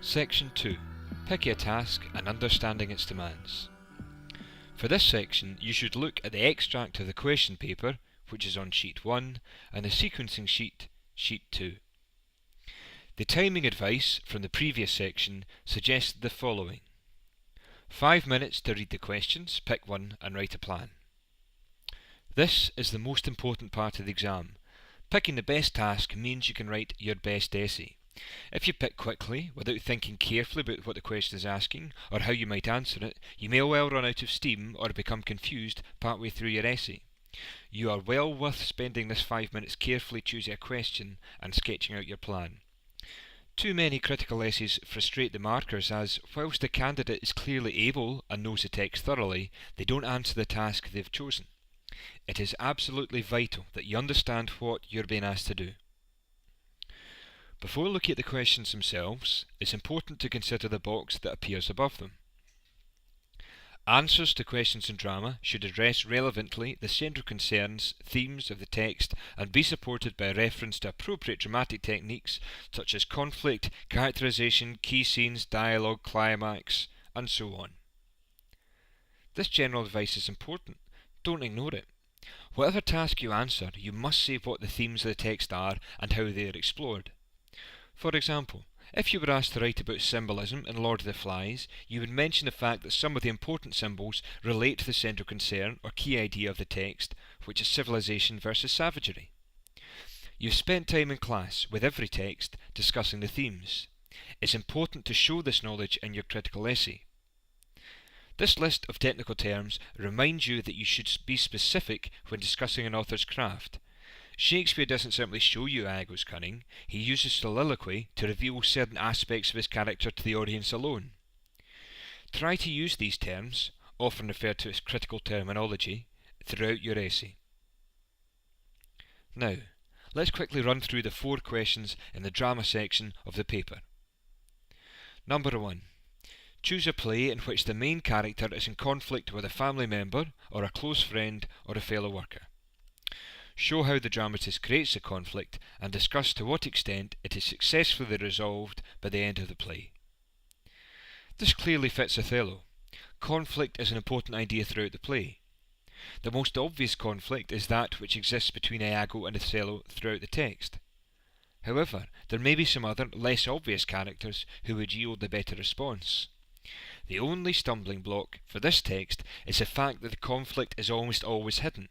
Section 2. Pick a task and understanding its demands. For this section, you should look at the extract of the question paper, which is on sheet 1, and the sequencing sheet, sheet 2. The timing advice from the previous section suggested the following. 5 minutes to read the questions, pick one and write a plan. This is the most important part of the exam. Picking the best task means you can write your best essay. If you pick quickly, without thinking carefully about what the question is asking, or how you might answer it, you may well run out of steam or become confused partway through your essay. You are well worth spending this 5 minutes carefully choosing a question and sketching out your plan. Too many critical essays frustrate the markers as, whilst the candidate is clearly able and knows the text thoroughly, they don't answer the task they've chosen. It is absolutely vital that you understand what you're being asked to do. Before looking at the questions themselves, it's important to consider the box that appears above them. Answers to questions in drama should address relevantly the central concerns, themes of the text and be supported by reference to appropriate dramatic techniques such as conflict, characterization, key scenes, dialogue, climax, and so on. This general advice is important. Don't ignore it. Whatever task you answer, you must say what the themes of the text are and how they are explored. For example, if you were asked to write about symbolism in Lord of the Flies, you would mention the fact that some of the important symbols relate to the central concern or key idea of the text, which is civilization versus savagery. You've spent time in class, with every text, discussing the themes. It's important to show this knowledge in your critical essay. This list of technical terms reminds you that you should be specific when discussing an author's craft. Shakespeare doesn't simply show you Iago's cunning, he uses soliloquy to reveal certain aspects of his character to the audience alone. Try to use these terms, often referred to as critical terminology, throughout your essay. Now, let's quickly run through the 4 questions in the drama section of the paper. Number 1. Choose a play in which the main character is in conflict with a family member, or a close friend, or a fellow worker. Show how the dramatist creates the conflict and discuss to what extent it is successfully resolved by the end of the play. This clearly fits Othello. Conflict is an important idea throughout the play. The most obvious conflict is that which exists between Iago and Othello throughout the text. However, there may be some other, less obvious characters who would yield the better response. The only stumbling block for this text is the fact that the conflict is almost always hidden.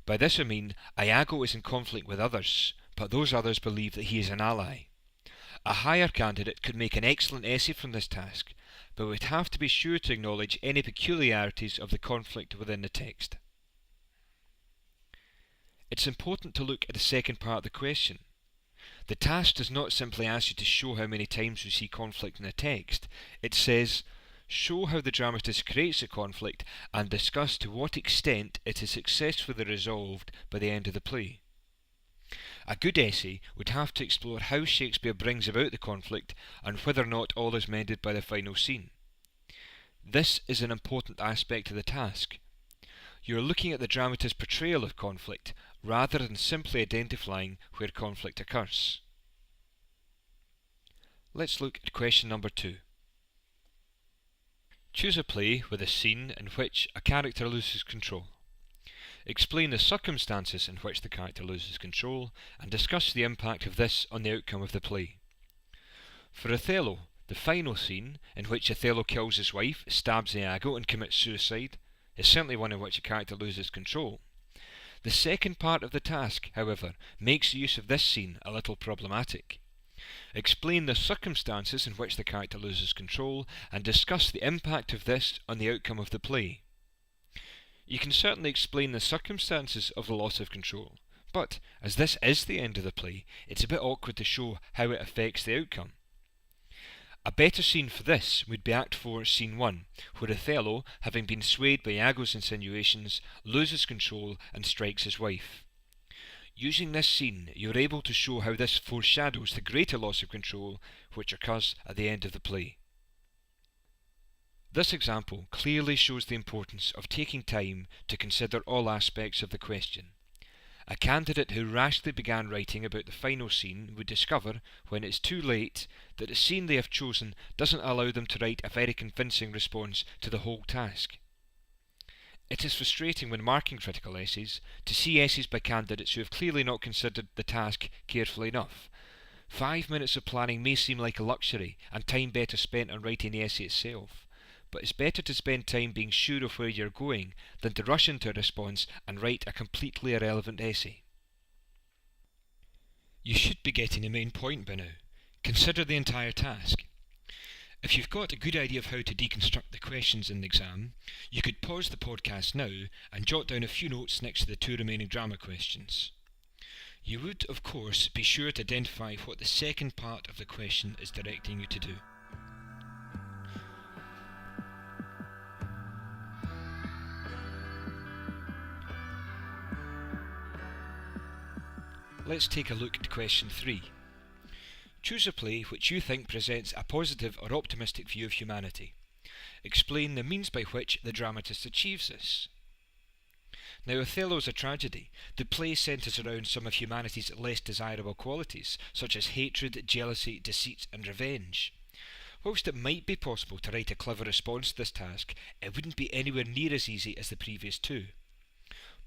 By this I mean Iago is in conflict with others, but those others believe that he is an ally. A higher candidate could make an excellent essay from this task, but would have to be sure to acknowledge any peculiarities of the conflict within the text. It's important to look at the second part of the question. The task does not simply ask you to show how many times you see conflict in the text. It says, show how the dramatist creates a conflict and discuss to what extent it is successfully resolved by the end of the play. A good essay would have to explore how Shakespeare brings about the conflict and whether or not all is mended by the final scene. This is an important aspect of the task. You are looking at the dramatist's portrayal of conflict rather than simply identifying where conflict occurs. Let's look at question number 2. Choose a play with a scene in which a character loses control. Explain the circumstances in which the character loses control and discuss the impact of this on the outcome of the play. For Othello, the final scene, in which Othello kills his wife, stabs Iago and commits suicide, is certainly one in which a character loses control. The second part of the task, however, makes use of this scene a little problematic. Explain the circumstances in which the character loses control and discuss the impact of this on the outcome of the play. You can certainly explain the circumstances of the loss of control, but as this is the end of the play, it's a bit awkward to show how it affects the outcome. A better scene for this would be Act 4, Scene 1, where Othello, having been swayed by Iago's insinuations, loses control and strikes his wife. Using this scene, you're able to show how this foreshadows the greater loss of control which occurs at the end of the play. This example clearly shows the importance of taking time to consider all aspects of the question. A candidate who rashly began writing about the final scene would discover, when it's too late, that the scene they have chosen doesn't allow them to write a very convincing response to the whole task. It is frustrating when marking critical essays to see essays by candidates who have clearly not considered the task carefully enough. 5 minutes of planning may seem like a luxury and time better spent on writing the essay itself, but it's better to spend time being sure of where you're going than to rush into a response and write a completely irrelevant essay. You should be getting the main point by now. Consider the entire task. If you've got a good idea of how to deconstruct the questions in the exam, you could pause the podcast now and jot down a few notes next to the 2 remaining drama questions. You would, of course, be sure to identify what the second part of the question is directing you to do. Let's take a look at question 3. Choose a play which you think presents a positive or optimistic view of humanity. Explain the means by which the dramatist achieves this. Now, Othello is a tragedy. The play centres around some of humanity's less desirable qualities, such as hatred, jealousy, deceit, and revenge. Whilst it might be possible to write a clever response to this task, it wouldn't be anywhere near as easy as the previous 2.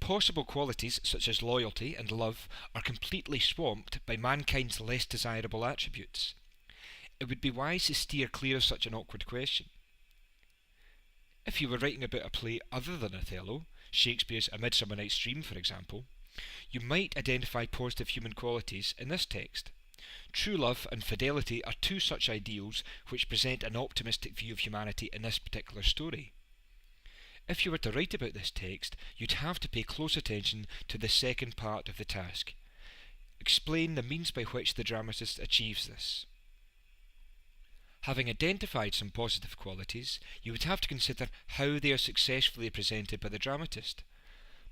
Possible qualities such as loyalty and love are completely swamped by mankind's less desirable attributes. It would be wise to steer clear of such an awkward question. If you were writing about a play other than Othello, Shakespeare's A Midsummer Night's Dream for example, you might identify positive human qualities in this text. True love and fidelity are 2 such ideals which present an optimistic view of humanity in this particular story. If you were to write about this text, you'd have to pay close attention to the second part of the task. Explain the means by which the dramatist achieves this. Having identified some positive qualities, you would have to consider how they are successfully presented by the dramatist.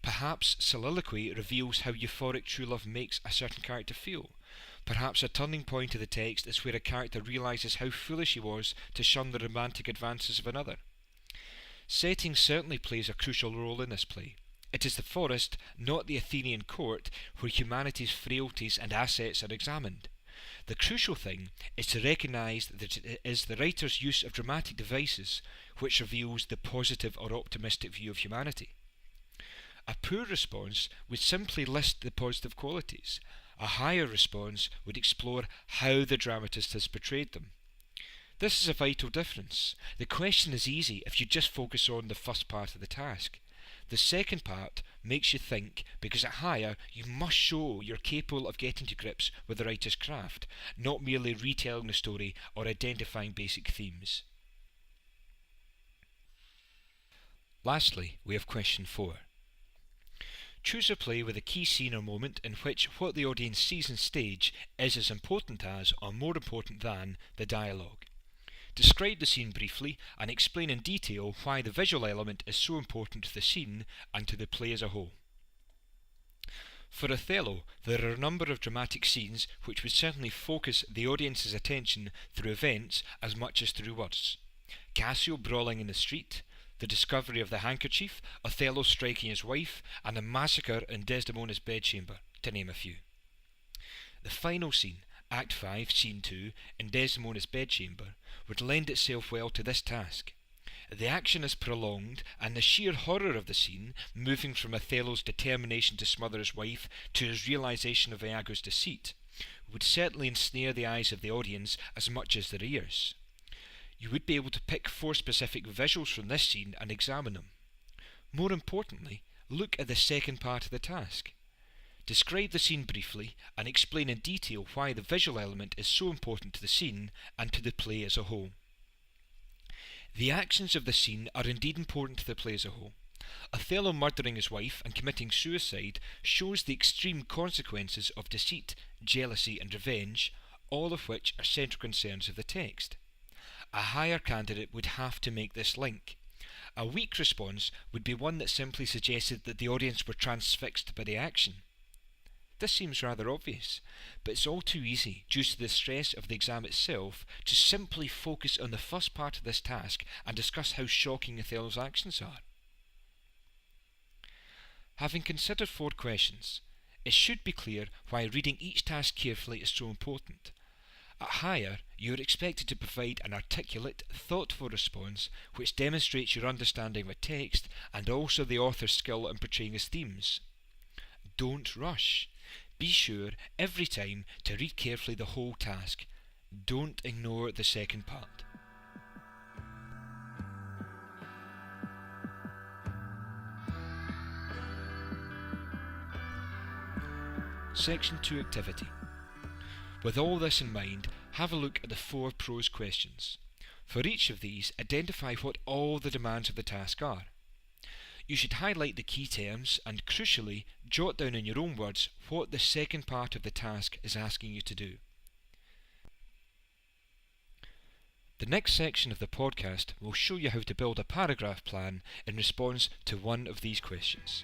Perhaps soliloquy reveals how euphoric true love makes a certain character feel. Perhaps a turning point of the text is where a character realises how foolish he was to shun the romantic advances of another. Setting certainly plays a crucial role in this play. It is the forest, not the Athenian court, where humanity's frailties and assets are examined. The crucial thing is to recognise that it is the writer's use of dramatic devices which reveals the positive or optimistic view of humanity. A poor response would simply list the positive qualities. A higher response would explore how the dramatist has portrayed them. This is a vital difference. The question is easy if you just focus on the first part of the task. The second part makes you think because at higher you must show you're capable of getting to grips with the writer's craft, not merely retelling the story or identifying basic themes. Lastly, we have question 4. Choose a play with a key scene or moment in which what the audience sees on stage is as important as or more important than the dialogue. Describe the scene briefly and explain in detail why the visual element is so important to the scene and to the play as a whole. For Othello, there are a number of dramatic scenes which would certainly focus the audience's attention through events as much as through words. Cassio brawling in the street, the discovery of the handkerchief, Othello striking his wife, and the massacre in Desdemona's bedchamber, to name a few. The final scene, Act 5, Scene 2, in Desdemona's bedchamber, would lend itself well to this task. The action is prolonged, and the sheer horror of the scene, moving from Othello's determination to smother his wife to his realisation of Iago's deceit, would certainly ensnare the eyes of the audience as much as their ears. You would be able to pick 4 specific visuals from this scene and examine them. More importantly, look at the second part of the task. Describe the scene briefly and explain in detail why the visual element is so important to the scene and to the play as a whole. The actions of the scene are indeed important to the play as a whole. Othello murdering his wife and committing suicide shows the extreme consequences of deceit, jealousy and revenge, all of which are central concerns of the text. A higher candidate would have to make this link. A weak response would be one that simply suggested that the audience were transfixed by the action. This seems rather obvious, but it's all too easy, due to the stress of the exam itself, to simply focus on the first part of this task and discuss how shocking Othello's actions are. Having considered 4 questions, It should be clear why reading each task carefully is so important. At higher, you are expected to provide an articulate, thoughtful response which demonstrates your understanding of a text and also the author's skill in portraying his themes. Don't rush. Be sure every time to read carefully the whole task. Don't ignore the second part. Section 2 Activity. With all this in mind, have a look at the 4 prose questions. For each of these, identify what all the demands of the task are. You should highlight the key terms and, crucially, jot down in your own words what the second part of the task is asking you to do. The next section of the podcast will show you how to build a paragraph plan in response to one of these questions.